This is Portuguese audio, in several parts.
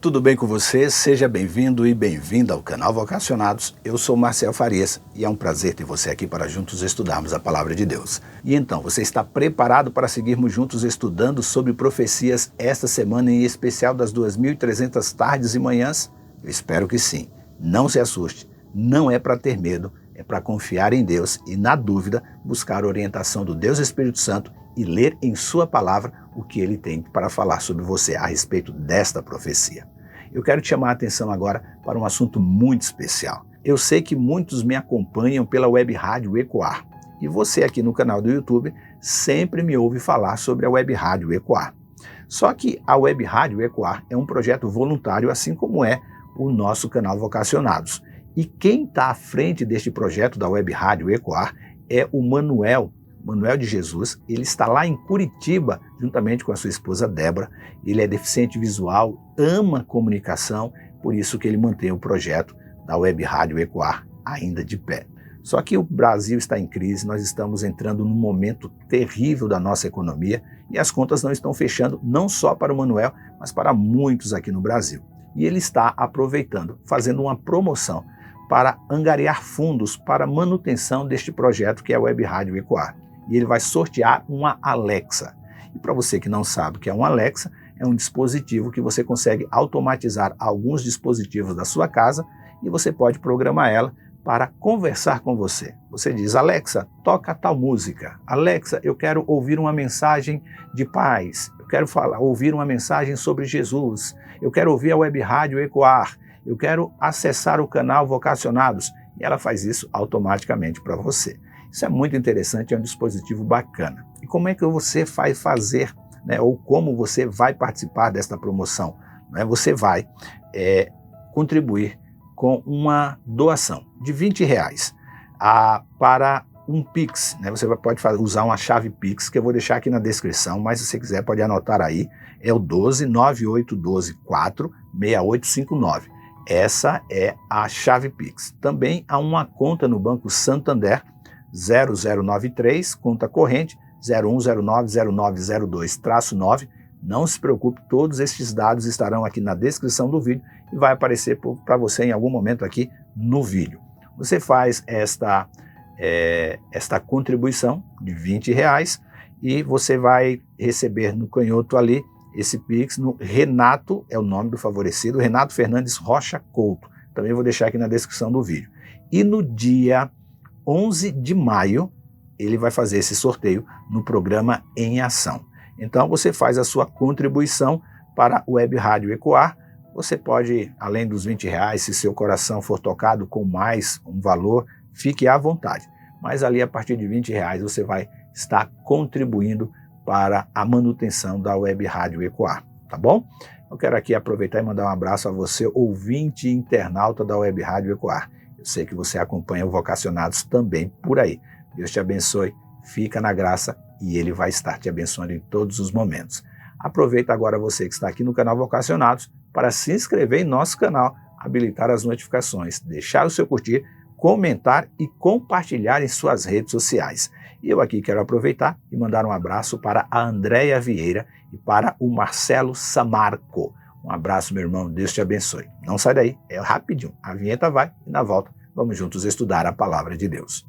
tudo bem com você? Seja bem-vindo e bem-vinda ao canal Vocacionados. Eu sou Marcel Farias e é um prazer ter você aqui para juntos estudarmos a Palavra de Deus. E então, você está preparado para seguirmos juntos estudando sobre profecias esta semana, em especial das 2.300 tardes e manhãs? Eu espero que sim. Não se assuste, não é para ter medo, é para confiar em Deus e, na dúvida, buscar a orientação do Deus Espírito Santo e ler em sua palavra o que ele tem para falar sobre você a respeito desta profecia. Eu quero te chamar a atenção agora para um assunto muito especial. Eu sei que muitos me acompanham pela web rádio Ecoar, e você aqui no canal do YouTube sempre me ouve falar sobre a web rádio Ecoar. Só que a web rádio Ecoar é um projeto voluntário, assim como é o nosso canal Vocacionados. E quem está à frente deste projeto da web rádio Ecoar é o Manuel de Jesus. Ele está lá em Curitiba, juntamente com a sua esposa Débora. Ele é deficiente visual, ama comunicação, por isso que ele mantém o projeto da web rádio Ecoar ainda de pé. Só que o Brasil está em crise, nós estamos entrando num momento terrível da nossa economia e as contas não estão fechando, não só para o Manuel, mas para muitos aqui no Brasil. E ele está aproveitando, fazendo uma promoção para angariar fundos para a manutenção deste projeto que é a web rádio Ecoar. E ele vai sortear uma Alexa. E para você que não sabe o que é uma Alexa, é um dispositivo que você consegue automatizar alguns dispositivos da sua casa e você pode programar ela para conversar com você. Você diz: Alexa, toca tal música. Alexa, eu quero ouvir uma mensagem de paz. Eu quero ouvir uma mensagem sobre Jesus. Eu quero ouvir a web rádio Ecoar. Eu quero acessar o canal Vocacionados. E ela faz isso automaticamente para você. Isso é muito interessante, é um dispositivo bacana. E como é que você vai fazer, ou como você vai participar desta promoção? Você vai contribuir com uma doação de R$20 para um Pix. Você pode usar uma chave Pix, que eu vou deixar aqui na descrição, mas se você quiser pode anotar aí, é o 12-9812-46859. Essa é a chave Pix. Também há uma conta no Banco Santander, 0093, conta corrente 01090902-9. Não se preocupe, todos estes dados estarão aqui na descrição do vídeo e vai aparecer para você em algum momento aqui no vídeo. Você faz esta contribuição de R$20 e você vai receber no canhoto ali esse Pix no Renato, é o nome do favorecido, Renato Fernandes Rocha Couto. Também vou deixar aqui na descrição do vídeo. E no dia 11 de maio, ele vai fazer esse sorteio no programa Em Ação. Então você faz a sua contribuição para a web rádio Ecoar. Você pode, além dos R$20, se seu coração for tocado com mais um valor, fique à vontade. Mas ali, a partir de R$20, você vai estar contribuindo para a manutenção da web rádio Ecoar, tá bom? Eu quero aqui aproveitar e mandar um abraço a você, ouvinte e internauta da web rádio Ecoar. Eu sei que você acompanha o Vocacionados também por aí. Deus te abençoe, fica na graça e Ele vai estar te abençoando em todos os momentos. Aproveita agora você que está aqui no canal Vocacionados para se inscrever em nosso canal, habilitar as notificações, deixar o seu curtir, comentar e compartilhar em suas redes sociais. E eu aqui quero aproveitar e mandar um abraço para a Andréia Vieira e para o Marcelo Samarco. Um abraço, meu irmão, Deus te abençoe. Não sai daí, é rapidinho, a vinheta vai e na volta vamos juntos estudar a Palavra de Deus.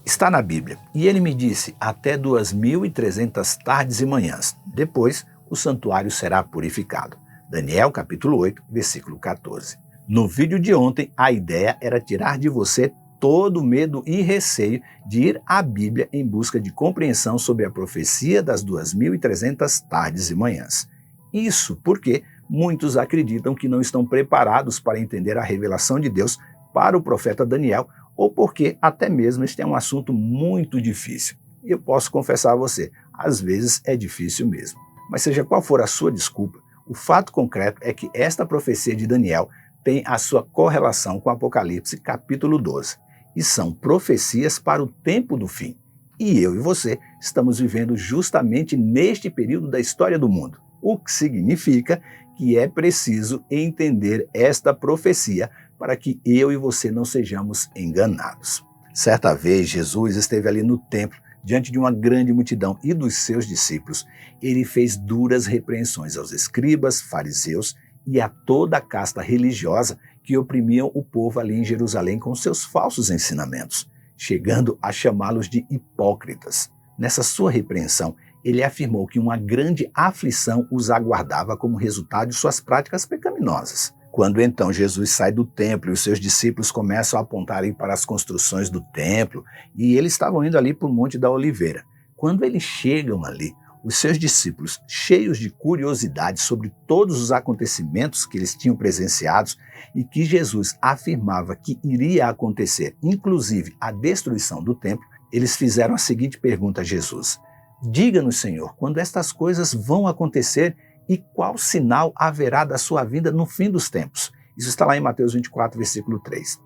Está na Bíblia, e ele me disse, até 2.300 tardes e manhãs, depois o santuário será purificado. Daniel capítulo 8, versículo 14. No vídeo de ontem, a ideia era tirar de você todo medo e receio de ir à Bíblia em busca de compreensão sobre a profecia das 2.300 tardes e manhãs. Isso porque muitos acreditam que não estão preparados para entender a revelação de Deus para o profeta Daniel, ou porque até mesmo este é um assunto muito difícil. E eu posso confessar a você, às vezes é difícil mesmo. Mas seja qual for a sua desculpa, o fato concreto é que esta profecia de Daniel tem a sua correlação com Apocalipse capítulo 12. E são profecias para o tempo do fim. E eu e você estamos vivendo justamente neste período da história do mundo. O que significa que é preciso entender esta profecia para que eu e você não sejamos enganados. Certa vez, Jesus esteve ali no templo, diante de uma grande multidão e dos seus discípulos. Ele fez duras repreensões aos escribas, fariseus e a toda a casta religiosa que oprimiam o povo ali em Jerusalém com seus falsos ensinamentos, chegando a chamá-los de hipócritas. Nessa sua repreensão, ele afirmou que uma grande aflição os aguardava como resultado de suas práticas pecaminosas. Quando então Jesus sai do templo e os seus discípulos começam a apontar para as construções do templo, e eles estavam indo ali para o Monte da Oliveira. Quando eles chegam ali, os seus discípulos, cheios de curiosidade sobre todos os acontecimentos que eles tinham presenciados e que Jesus afirmava que iria acontecer, inclusive a destruição do templo, eles fizeram a seguinte pergunta a Jesus: diga-nos, Senhor, quando estas coisas vão acontecer e qual sinal haverá da sua vinda no fim dos tempos? Isso está lá em Mateus 24, versículo 3.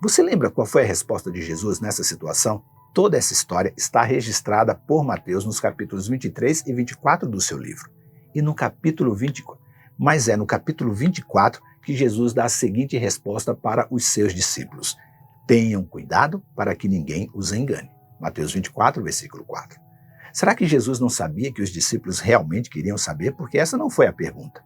Você lembra qual foi a resposta de Jesus nessa situação? Toda essa história está registrada por Mateus nos capítulos 23 e 24 do seu livro. E no capítulo 24, mas é no capítulo 24 que Jesus dá a seguinte resposta para os seus discípulos: tenham cuidado para que ninguém os engane. Mateus 24, versículo 4. Será que Jesus não sabia que os discípulos realmente queriam saber? Porque essa não foi a pergunta.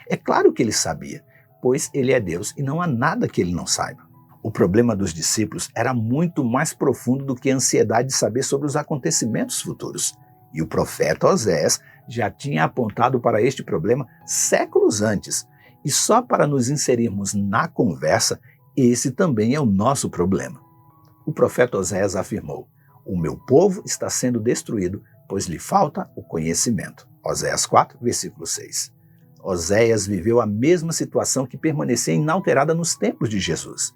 É claro que ele sabia, pois ele é Deus e não há nada que ele não saiba. O problema dos discípulos era muito mais profundo do que a ansiedade de saber sobre os acontecimentos futuros. E o profeta Oséias já tinha apontado para este problema séculos antes. E só para nos inserirmos na conversa, esse também é o nosso problema. O profeta Oséias afirmou: o meu povo está sendo destruído, pois lhe falta o conhecimento. Oséias 4, versículo 6. Oséias viveu a mesma situação que permanecia inalterada nos tempos de Jesus.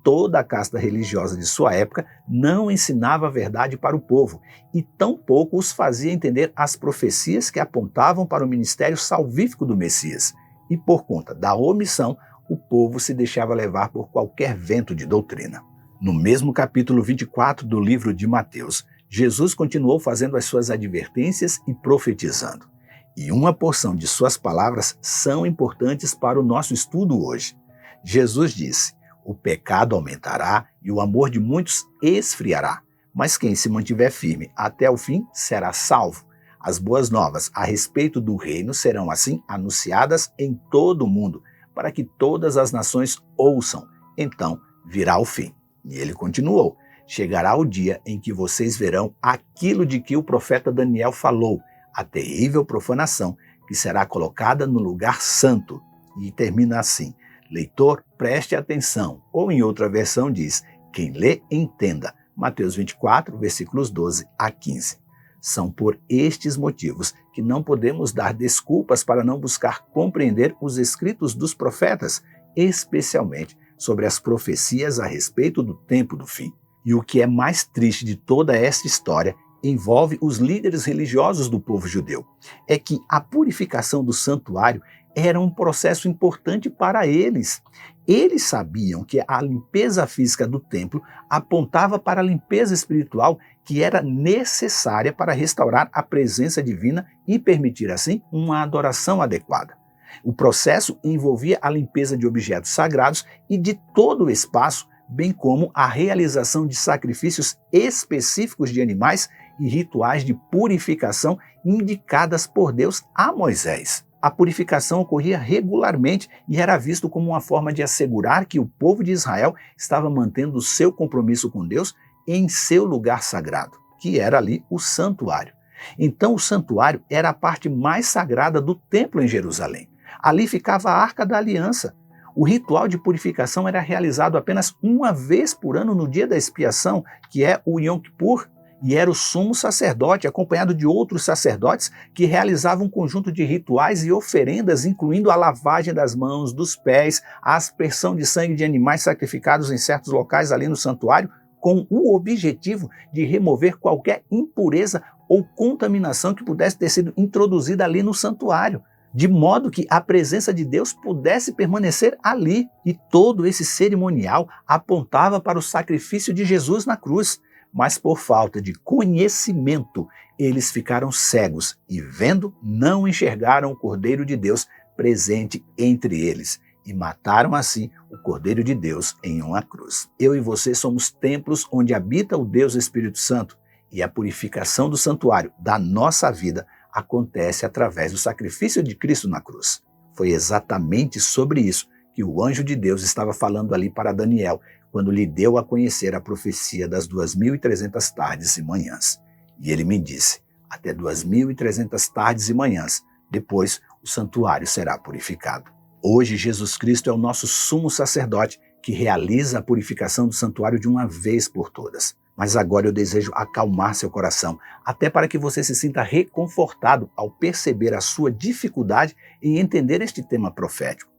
Toda a casta religiosa de sua época não ensinava a verdade para o povo e tampouco os fazia entender as profecias que apontavam para o ministério salvífico do Messias. E por conta da omissão, o povo se deixava levar por qualquer vento de doutrina. No mesmo capítulo 24 do livro de Mateus, Jesus continuou fazendo as suas advertências e profetizando. E uma porção de suas palavras são importantes para o nosso estudo hoje. Jesus disse: o pecado aumentará e o amor de muitos esfriará, mas quem se mantiver firme até o fim será salvo. As boas novas a respeito do reino serão assim anunciadas em todo o mundo, para que todas as nações ouçam. Então virá o fim. E ele continuou: chegará o dia em que vocês verão aquilo de que o profeta Daniel falou, a terrível profanação que será colocada no lugar santo. E termina assim: leitor, preste atenção. Ou em outra versão diz: quem lê, entenda. Mateus 24, versículos 12 a 15. São por estes motivos que não podemos dar desculpas para não buscar compreender os escritos dos profetas, especialmente sobre as profecias a respeito do tempo do fim. E o que é mais triste de toda esta história envolve os líderes religiosos do povo judeu. É que a purificação do santuário era um processo importante para eles. Eles sabiam que a limpeza física do templo apontava para a limpeza espiritual que era necessária para restaurar a presença divina e permitir, assim, uma adoração adequada. O processo envolvia a limpeza de objetos sagrados e de todo o espaço, bem como a realização de sacrifícios específicos de animais e rituais de purificação indicadas por Deus a Moisés. A purificação ocorria regularmente e era visto como uma forma de assegurar que o povo de Israel estava mantendo o seu compromisso com Deus em seu lugar sagrado, que era ali o santuário. Então o santuário era a parte mais sagrada do templo em Jerusalém. Ali ficava a Arca da Aliança. O ritual de purificação era realizado apenas uma vez por ano no dia da expiação, que é o Yom Kippur, e era o sumo sacerdote, acompanhado de outros sacerdotes que realizavam um conjunto de rituais e oferendas, incluindo a lavagem das mãos, dos pés, a aspersão de sangue de animais sacrificados em certos locais ali no santuário, com o objetivo de remover qualquer impureza ou contaminação que pudesse ter sido introduzida ali no santuário, de modo que a presença de Deus pudesse permanecer ali. E todo esse cerimonial apontava para o sacrifício de Jesus na cruz. Mas por falta de conhecimento, eles ficaram cegos e, vendo, não enxergaram o Cordeiro de Deus presente entre eles. e mataram assim o Cordeiro de Deus em uma cruz. Eu e você somos templos onde habita o Deus Espírito Santo e a purificação do santuário da nossa vida acontece através do sacrifício de Cristo na cruz. Foi exatamente sobre isso que o anjo de Deus estava falando ali para Daniel, quando lhe deu a conhecer a profecia das 2.300 tardes e manhãs. E ele me disse, até 2.300 tardes e manhãs, depois o santuário será purificado. Hoje Jesus Cristo é o nosso sumo sacerdote que realiza a purificação do santuário de uma vez por todas. Mas agora eu desejo acalmar seu coração, até para que você se sinta reconfortado ao perceber a sua dificuldade em entender este tema profético.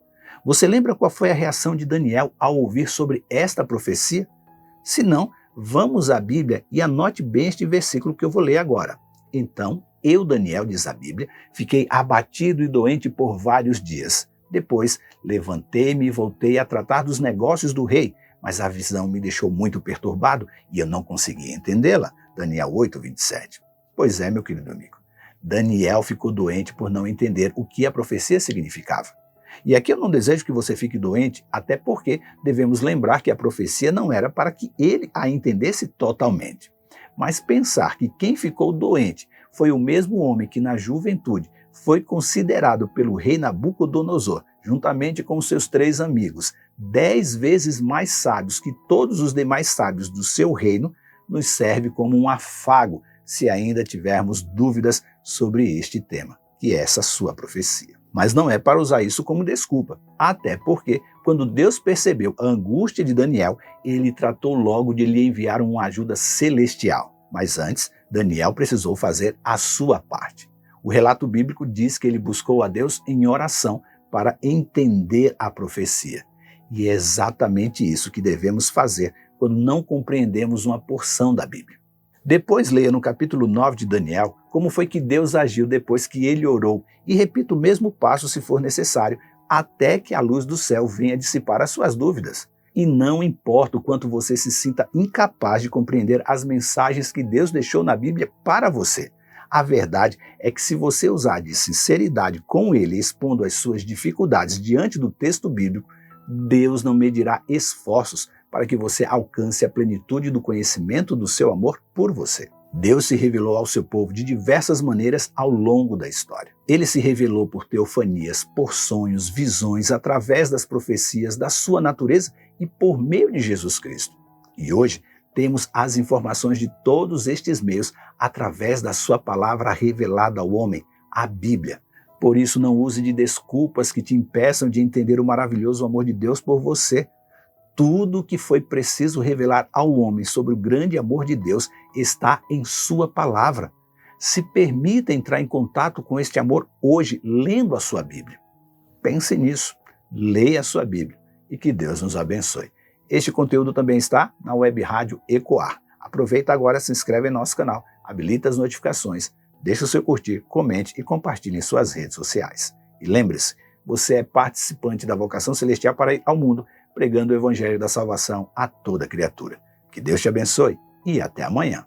Você lembra qual foi a reação de Daniel ao ouvir sobre esta profecia? Se não, vamos à Bíblia e anote bem este versículo que eu vou ler agora. Então, eu, Daniel, diz a Bíblia, fiquei abatido e doente por vários dias. Depois, levantei-me e voltei a tratar dos negócios do rei, mas a visão me deixou muito perturbado e eu não conseguia entendê-la. Daniel 8:27. Pois é, meu querido amigo. Daniel ficou doente por não entender o que a profecia significava. E aqui eu não desejo que você fique doente, até porque devemos lembrar que a profecia não era para que ele a entendesse totalmente. Mas pensar que quem ficou doente foi o mesmo homem que na juventude foi considerado pelo rei Nabucodonosor, juntamente com seus 3 amigos, 10 vezes mais sábios que todos os demais sábios do seu reino, nos serve como um afago se ainda tivermos dúvidas sobre este tema, que é essa sua profecia. Mas não é para usar isso como desculpa, até porque, quando Deus percebeu a angústia de Daniel, ele tratou logo de lhe enviar uma ajuda celestial. Mas antes, Daniel precisou fazer a sua parte. O relato bíblico diz que ele buscou a Deus em oração para entender a profecia. E é exatamente isso que devemos fazer quando não compreendemos uma porção da Bíblia. Depois leia no capítulo 9 de Daniel como foi que Deus agiu depois que ele orou e repita o mesmo passo se for necessário, até que a luz do céu venha dissipar as suas dúvidas. E não importa o quanto você se sinta incapaz de compreender as mensagens que Deus deixou na Bíblia para você. A verdade é que se você usar de sinceridade com ele, expondo as suas dificuldades diante do texto bíblico, Deus não medirá esforços para que você alcance a plenitude do conhecimento do seu amor por você. Deus se revelou ao seu povo de diversas maneiras ao longo da história. Ele se revelou por teofanias, por sonhos, visões, através das profecias da sua natureza e por meio de Jesus Cristo. E hoje, temos as informações de todos estes meios através da sua palavra revelada ao homem, a Bíblia. Por isso, não use de desculpas que te impeçam de entender o maravilhoso amor de Deus por você. Tudo o que foi preciso revelar ao homem sobre o grande amor de Deus está em sua palavra. Se permita entrar em contato com este amor hoje, lendo a sua Bíblia. Pense nisso, leia a sua Bíblia e que Deus nos abençoe. Este conteúdo também está na Web Rádio Ecoar. Aproveita agora, se inscreve em nosso canal, habilita as notificações, deixa o seu curtir, comente e compartilhe em suas redes sociais. E lembre-se, você é participante da vocação celestial para ir ao mundo, pregando o Evangelho da salvação a toda criatura. Que Deus te abençoe e até amanhã.